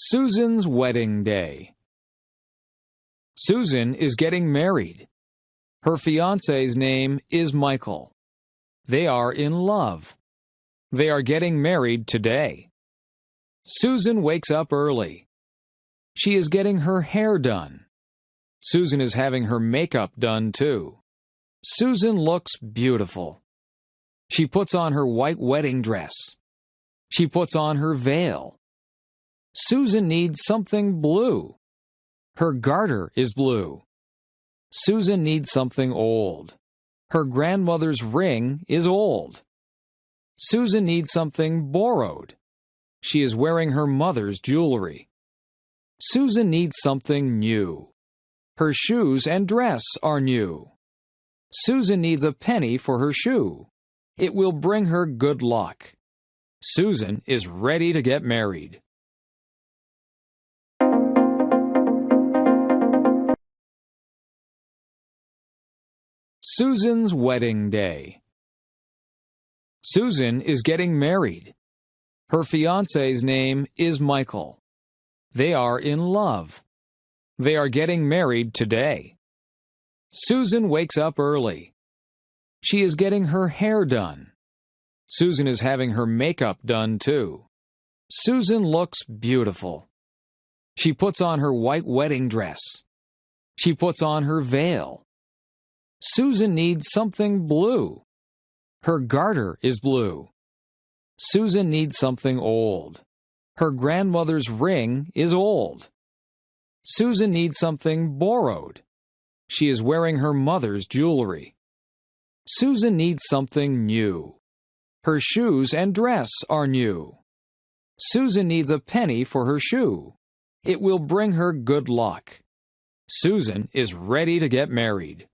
Susan's wedding day. Susan is getting married. Her fiancé's name is Michael. They are in love. They are getting married today. Susan wakes up early. She is getting her hair done. Susan is having her makeup done too. Susan looks beautiful. She puts on her white wedding dress. She puts on her veil. Susan needs something blue. Her garter is blue. Susan needs something old. Her grandmother's ring is old. Susan needs something borrowed. She is wearing her mother's jewelry. Susan needs something new. Her shoes and dress are new. Susan needs a penny for her shoe. It will bring her good luck. Susan is ready to get married. Susan's wedding day. Susan is getting married. Her fiancé's name is Michael. They are in love. They are getting married today. Susan wakes up early. She is getting her hair done. Susan is having her makeup done too. Susan looks beautiful. She puts on her white wedding dress. She puts on her veil. Susan needs something blue. Her garter is blue. Susan needs something old. Her grandmother's ring is old. Susan needs something borrowed. She is wearing her mother's jewelry. Susan needs something new. Her shoes and dress are new. Susan needs a penny for her shoe. It will bring her good luck. Susan is ready to get married.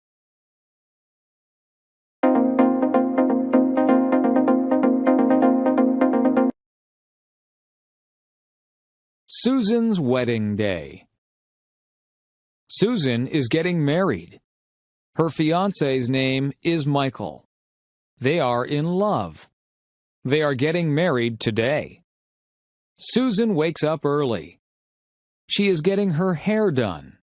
Susan's wedding day. Susan is getting married. Her fiancé's name is Michael. They are in love. They are getting married today. Susan wakes up early. She is getting her hair done.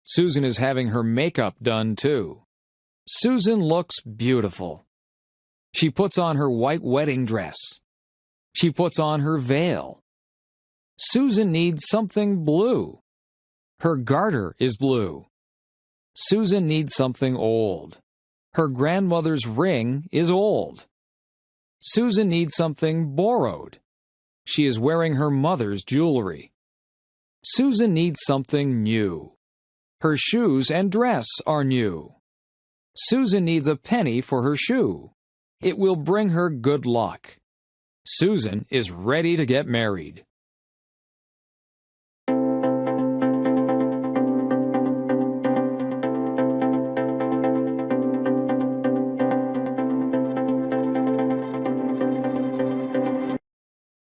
Susan is having her makeup done too. Susan looks beautiful. She puts on her white wedding dress. She puts on her veil. Susan needs something blue. Her garter is blue. Susan needs something old. Her grandmother's ring is old. Susan needs something borrowed. She is wearing her mother's jewelry. Susan needs something new. Her shoes and dress are new. Susan needs a penny for her shoe. It will bring her good luck. Susan is ready to get married.